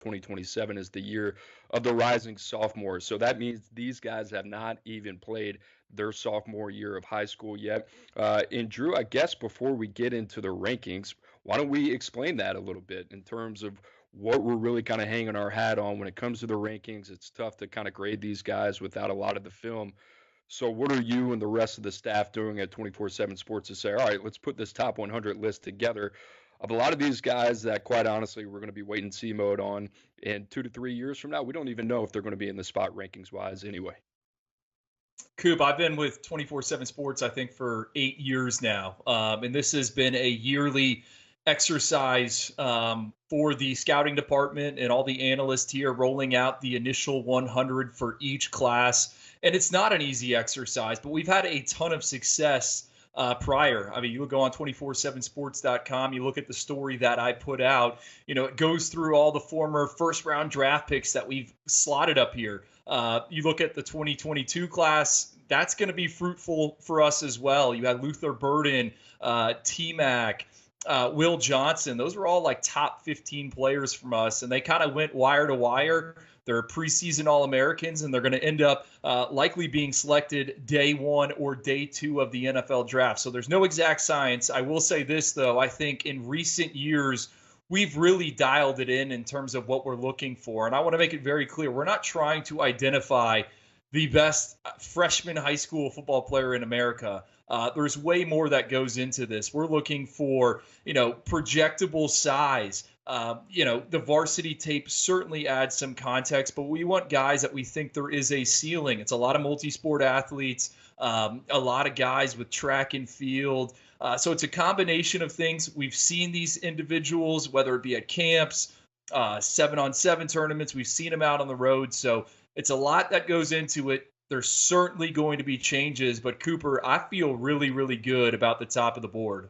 2027 is the year of the rising sophomores. So that means these guys have not even played their sophomore year of high school yet. And Drew, I guess before we get into the rankings, why don't we explain that a little bit in terms of what we're really kind of hanging our hat on when it comes to the rankings? It's tough to kind of grade these guys without a lot of the film. So, what are you and the rest of the staff doing at 247 Sports to say, all right, let's put this top 100 list together of a lot of these guys that, quite honestly, we're going to be wait and see mode on in 2 to 3 years from now? We don't even know if they're going to be in the spot rankings wise anyway. Coop, I've been with 247 Sports, I think, for 8 years now. And this has been a yearly exercise for the scouting department and all the analysts here, rolling out the initial 100 for each class. And it's not an easy exercise, but we've had a ton of success prior. I mean, you go on 247sports.com, you look at the story that I put out, it goes through all the former first round draft picks that we've slotted up here. You look at the 2022 class, that's going to be fruitful for us as well. You had Luther Burden, T-Mac, Will Johnson. Those were all like top 15 players from us, and they kind of went wire to wire. They're preseason All-Americans, and they're going to end up likely being selected day one or day two of the NFL draft. So there's no exact science. I will say this, though. I think in recent years, we've really dialed it in terms of what we're looking for. And I want to make it very clear. We're not trying to identify the best freshman high school football player in America. There's way more that goes into this. We're looking for, projectable size. The varsity tape certainly adds some context, but we want guys that we think there is a ceiling. It's a lot of multi-sport athletes, a lot of guys with track and field. So it's a combination of things. We've seen these individuals, whether it be at camps, 7-on-7 tournaments. We've seen them out on the road. So it's a lot that goes into it. There's certainly going to be changes, but Cooper, I feel really, really good about the top of the board.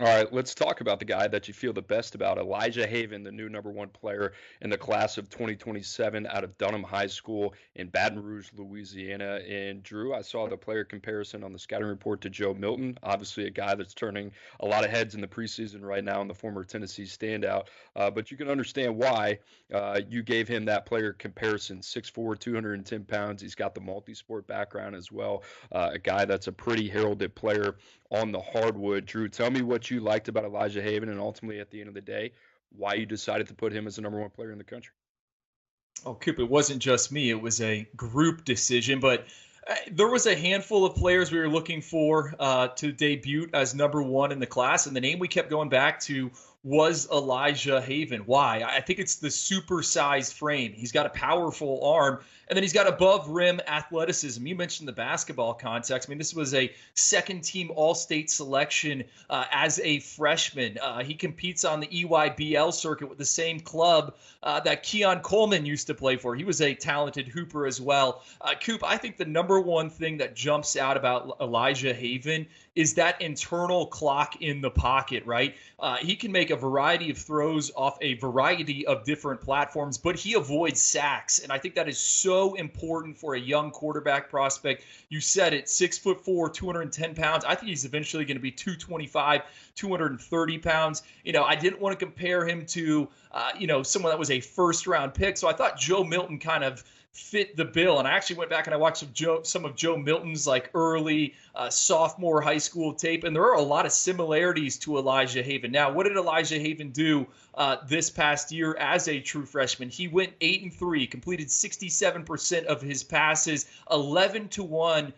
All right, let's talk about the guy that you feel the best about, Elijah Haven, the new #1 player in the class of 2027 out of Dunham High School in Baton Rouge, Louisiana. And Drew, I saw the player comparison on the scouting report to Joe Milton, obviously a guy that's turning a lot of heads in the preseason right now and the former Tennessee standout. But you can understand why you gave him that player comparison, 6'4", 210 pounds. He's got the multi-sport background as well, a guy that's a pretty heralded player on the hardwood. Drew, tell me what you liked about Elijah Haven, and ultimately at the end of the day, why you decided to put him as the #1 player in the country. Oh, Coop, it wasn't just me. It was a group decision, but there was a handful of players we were looking for to debut as #1 in the class, and the name we kept going back to was Elijah Haven. Why? I think it's the supersized frame. He's got a powerful arm, and then he's got above rim athleticism. You mentioned the basketball context. I mean, this was a second-team All-State selection as a freshman. He competes on the EYBL circuit with the same club that Keon Coleman used to play for. He was a talented hooper as well. Coop, I think the #1 thing that jumps out about Elijah Haven is that internal clock in the pocket, right? He can make a variety of throws off a variety of different platforms, but he avoids sacks. And I think that is so important for a young quarterback prospect. You said it, 6'4", 210 pounds. I think he's eventually going to be 225, 230 pounds. I didn't want to compare him to, someone that was a first round pick. So I thought Joe Milton kind of fit the bill. And I actually went back and I watched some of Joe Milton's early sophomore high school tape, and there are a lot of similarities to Elijah Haven. Now, what did Elijah Haven do this past year as a true freshman? He went 8-3, completed 67% of his passes, 11-6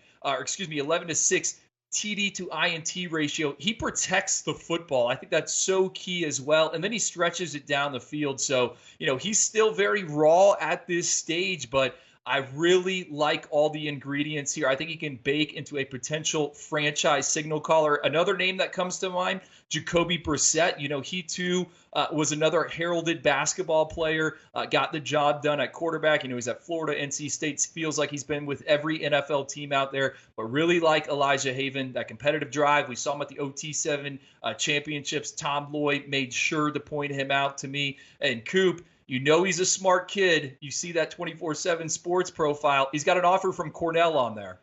TD to INT ratio. He protects the football. I think that's so key as well. And then he stretches it down the field. So, he's still very raw at this stage, but I really like all the ingredients here. I think he can bake into a potential franchise signal caller. Another name that comes to mind, Jacoby Brissett. He too was another heralded basketball player, got the job done at quarterback. He's at Florida, NC State. Feels like he's been with every NFL team out there, but really like Elijah Haven, that competitive drive. We saw him at the OT7 championships. Tom Lloyd made sure to point him out to me. And Coop, he's a smart kid. You see that 247 Sports profile. He's got an offer from Cornell on there.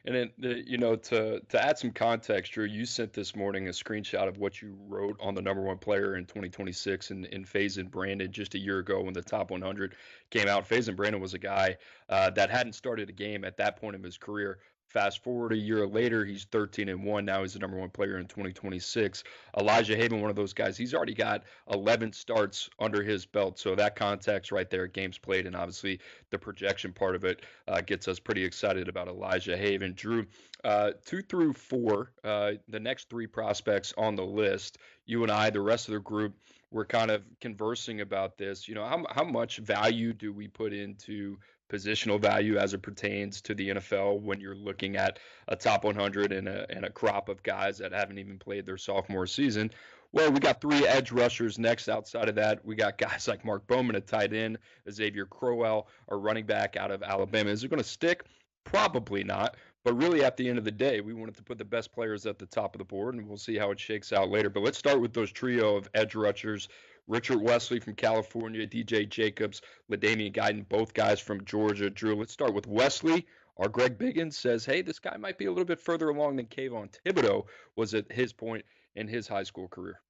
And then, to add some context, Drew, you sent this morning a screenshot of what you wrote on the number one player in 2026 in Faison Brandon just a year ago when the top 100 came out. Faison Brandon was a guy that hadn't started a game at that point in his career. Fast forward a year later, he's 13-1. Now he's the number one player in 2026. Elijah Haven, one of those guys, he's already got 11 starts under his belt. So that context right there, games played, and obviously the projection part of it gets us pretty excited about Elijah Haven. Drew, 2 through 4, the next 3 prospects on the list, you and I, the rest of the group, we're kind of conversing about this. How much value do we put into positional value as it pertains to the NFL when you're looking at a top 100 and a crop of guys that haven't even played their sophomore season? Well, we got 3 edge rushers next. Outside of that, we got guys like Mark Bowman, a tight end, Xavier Crowell, a running back out of Alabama. Is it going to stick? Probably not. But really, at the end of the day, we wanted to put the best players at the top of the board, and we'll see how it shakes out later. But let's start with those trio of edge rushers. Richard Wesley from California, DJ Jacobs, LaDainian Guyton, both guys from Georgia. Drew, let's start with Wesley. Our Greg Biggins says, hey, this guy might be a little bit further along than Kayvon Thibodeaux was at his point in his high school career.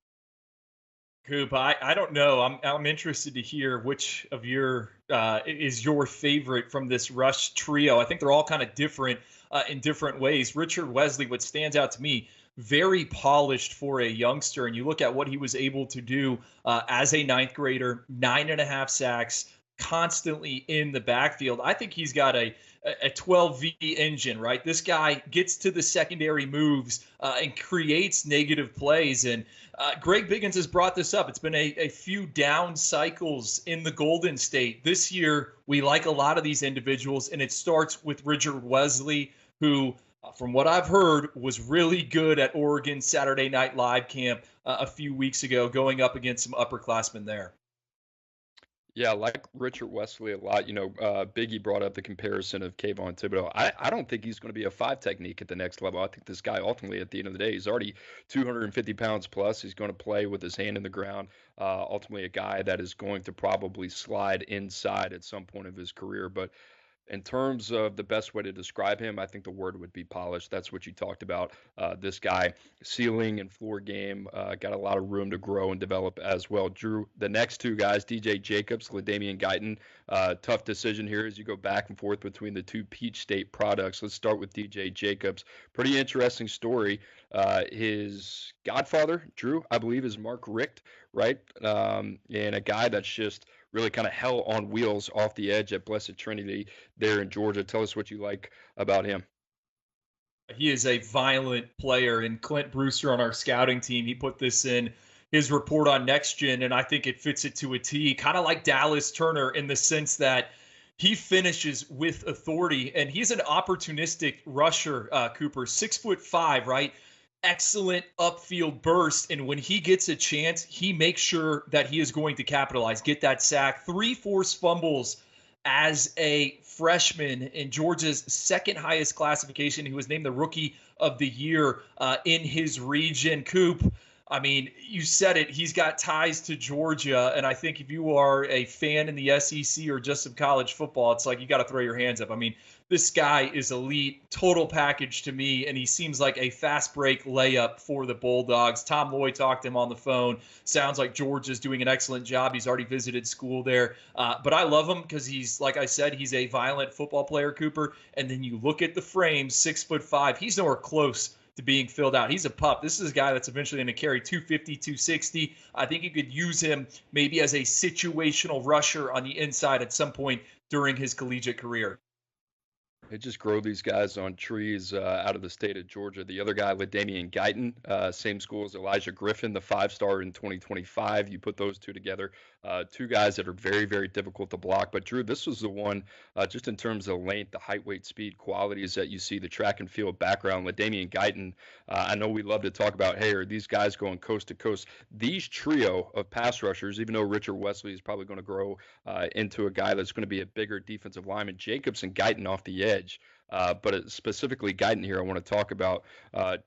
Coop, I don't know. I'm interested to hear which of your is your favorite from this rush trio. I think they're all kind of different in different ways. Richard Wesley, what stands out to me, very polished for a youngster, and you look at what he was able to do as a 9th grader, 9.5 sacks, constantly in the backfield. I think he's got a 12V engine, right? This guy gets to the secondary moves and creates negative plays. And Greg Biggins has brought this up. It's been a few down cycles in the Golden State. This year, we like a lot of these individuals, and it starts with Richard Wesley, who, from what I've heard, was really good at Oregon Saturday Night Live camp a few weeks ago, going up against some upperclassmen there. Yeah, I like Richard Wesley a lot. Biggie brought up the comparison of Kayvon Thibodeaux. I don't think he's going to be a 5 technique at the next level. I think this guy ultimately, at the end of the day, he's already 250 pounds plus. He's going to play with his hand in the ground. Ultimately, a guy that is going to probably slide inside at some point of his career. But in terms of the best way to describe him, I think the word would be polished. That's what you talked about. This guy, ceiling and floor game, got a lot of room to grow and develop as well. Drew, the next 2 guys, DJ Jacobs, LaDainian Guyton, tough decision here as you go back and forth between the 2 Peach State products. Let's start with DJ Jacobs. Pretty interesting story. His godfather, Drew, I believe, is Mark Richt, right? And a guy that's just really kind of hell on wheels off the edge at Blessed Trinity there in Georgia. Tell us what you like about him. He is a violent player, and Clint Brewster on our scouting team, he put this in his report on Next Gen, and I think it fits it to a T, kind of like Dallas Turner in the sense that he finishes with authority, and he's an opportunistic rusher, Cooper, 6'5", right? Excellent upfield burst, and when he gets a chance, he makes sure that he is going to capitalize, get that sack. 3 forced fumbles as a freshman in Georgia's 2nd highest classification. He was named the Rookie of the Year in his region. Coop, I mean, you said it. He's got ties to Georgia, and I think if you are a fan in the SEC or just of college football, it's like you got to throw your hands up. I mean, this guy is elite, total package to me, and he seems like a fast break layup for the Bulldogs. Tom Lloyd talked to him on the phone. Sounds like Georgia's doing an excellent job. He's already visited school there. But I love him because he's, like I said, he's a violent football player, Cooper. And then you look at the frame, 6'5". He's nowhere close to being filled out. He's a pup. This is a guy that's eventually going to carry 250, 260. I think you could use him maybe as a situational rusher on the inside at some point during his collegiate career. They just grow these guys on trees out of the state of Georgia. The other guy, LaDainian Guyton, same school as Elijah Griffin, the 5-star in 2025. You put those 2 together, 2 guys that are very, very difficult to block. But, Drew, this was the one, just in terms of length, the height, weight, speed qualities that you see, the track and field background. LaDainian Guyton, I know we love to talk about, hey, are these guys going coast to coast? These trio of pass rushers, even though Richard Wesley is probably going to grow into a guy that's going to be a bigger defensive lineman, Jacobs and Guyton off the edge. But specifically Guyton here, I want to talk about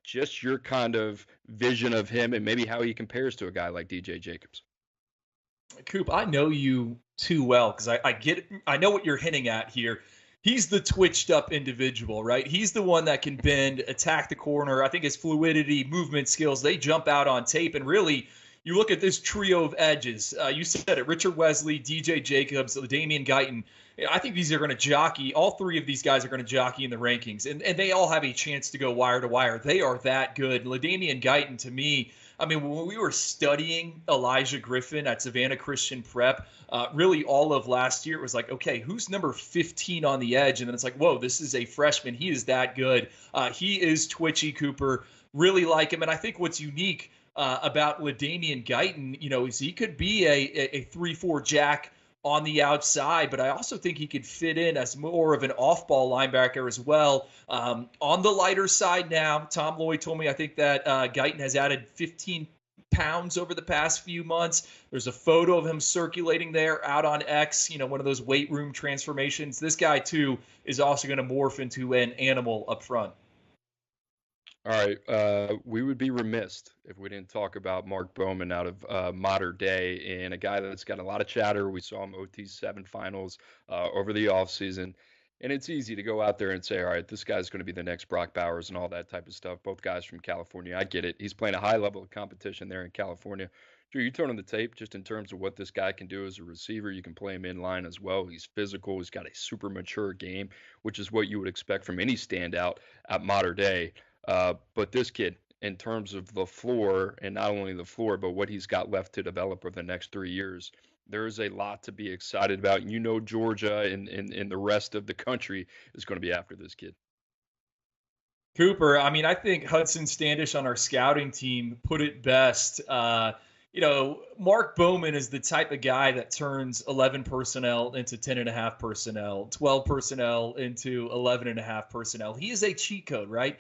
just your kind of vision of him and maybe how he compares to a guy like DJ Jacobs. Coop, I know you too well because I know what you're hinting at here. he's the twitched up individual, right? He's the one that can bend, attack the corner. I think his fluidity, movement skills, they jump out on tape. And really, you look at this trio of edges. You said it, Richard Wesley, DJ Jacobs, Damian Guyton. I think these are going to jockey. All three of these guys are going to jockey in the rankings, and they all have a chance to go wire to wire. They are that good. LaDainian Guyton, to me, I mean, when we were studying Elijah Griffin at Savannah Christian Prep, really all of last year, it was like, okay, who's number 15 on the edge? And then it's like, whoa, this is a freshman. He is that good. He is twitchy, Cooper. Really like him. And I think what's unique about LaDainian Guyton, is he could be a 3-4 jack on the outside, but I also think he could fit in as more of an off-ball linebacker as well. On the lighter side now, Tom Lloyd told me I think that Guyton has added 15 pounds over the past few months. There's a photo of him circulating there out on X, one of those weight room transformations. This guy, too, is also going to morph into an animal up front. All right, we would be remiss if we didn't talk about Mark Bowman out of Mater Dei, and a guy that's got a lot of chatter. We saw him OT7 finals over the offseason, and it's easy to go out there and say, all right, this guy's going to be the next Brock Bowers and all that type of stuff. Both guys from California. I get it. He's playing a high level of competition there in California. Drew, you turn on the tape just in terms of what this guy can do as a receiver. You can play him in line as well. He's physical. He's got a super mature game, which is what you would expect from any standout at Mater Dei. But this kid, in terms of the floor, and not only the floor, but what he's got left to develop over the next 3 years, there is a lot to be excited about. Georgia and the rest of the country is going to be after this kid. Cooper, I mean, I think Hudson Standish on our scouting team put it best. Mark Bowman is the type of guy that turns 11 personnel into 10.5 personnel, 12 personnel into 11.5 personnel. He is a cheat code, right?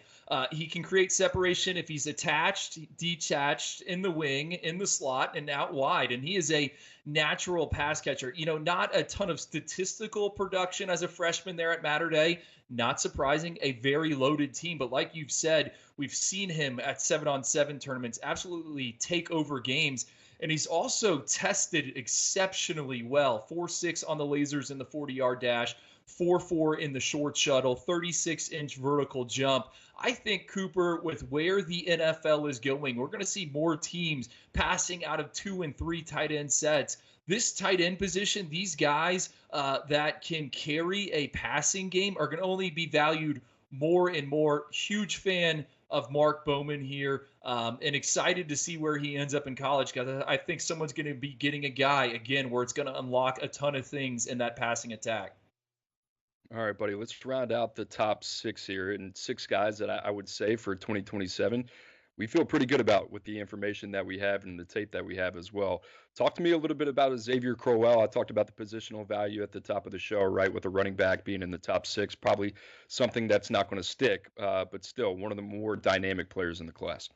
He can create separation if he's attached, detached, in the wing, in the slot, and out wide. And he is a natural pass catcher. Not a ton of statistical production as a freshman there at Mater Dei. Not surprising, a very loaded team. But like you've said, we've seen him at 7-on-7 tournaments absolutely take over games. And he's also tested exceptionally well. 4.6 on the lasers in the 40-yard dash, 4.4 in the short shuttle, 36-inch vertical jump. I think, Cooper, with where the NFL is going, we're going to see more teams passing out of 2 and 3 tight end sets. This tight end position, these guys that can carry a passing game are going to only be valued more and more. Huge fan of Mark Bowman here, and excited to see where he ends up in college, because I think someone's going to be getting a guy, again, where it's going to unlock a ton of things in that passing attack. All right, buddy, let's round out the top 6 here, and 6 guys that I would say for 2027 we feel pretty good about with the information that we have and the tape that we have as well. Talk to me a little bit about Xavier Crowell. I talked about the positional value at the top of the show, right, with a running back being in the top 6, probably something that's not going to stick, but still one of the more dynamic players in the class.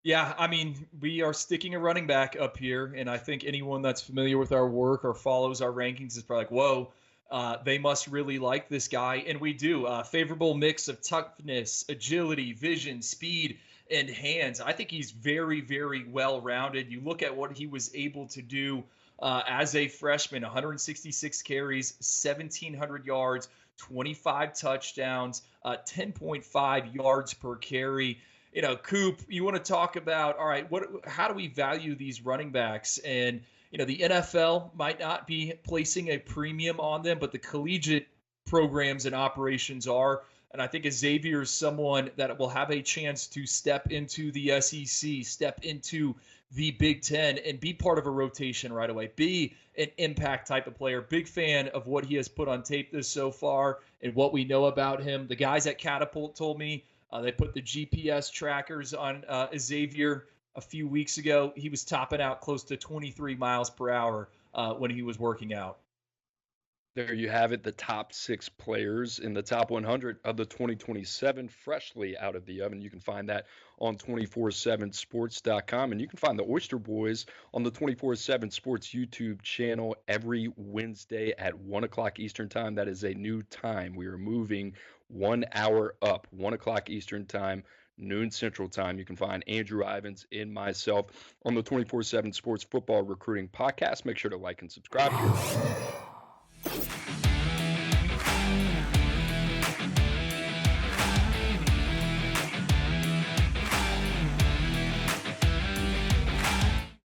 Yeah, I mean, we are sticking a running back up here, and I think anyone that's familiar with our work or follows our rankings is probably like, whoa, they must really like this guy. And we do. Favorable mix of toughness, agility, vision, speed, and hands. I think he's very, very well-rounded. You look at what he was able to do as a freshman: 166 carries, 1,700 yards, 25 touchdowns, 10.5 yards per carry. Coop, you want to talk about, all right, how do we value these running backs? And, the NFL might not be placing a premium on them, but the collegiate programs and operations are. And I think Xavier is someone that will have a chance to step into the SEC, step into the Big Ten, and be part of a rotation right away. Be an impact type of player. Big fan of what he has put on tape this so far and what we know about him. The guys at Catapult told me they put the GPS trackers on Xavier a few weeks ago. He was topping out close to 23 miles per hour when he was working out. There you have it, the top 6 players in the top 100 of the 2027, freshly out of the oven. You can find that on 247sports.com, and you can find the Oyster Boys on the 247 Sports YouTube channel every Wednesday at 1 o'clock Eastern Time. That is a new time. We are moving 1 hour up, 1 o'clock Eastern Time, noon Central Time. You can find Andrew Ivins and myself on the 247 Sports Football Recruiting Podcast. Make sure to like and subscribe here.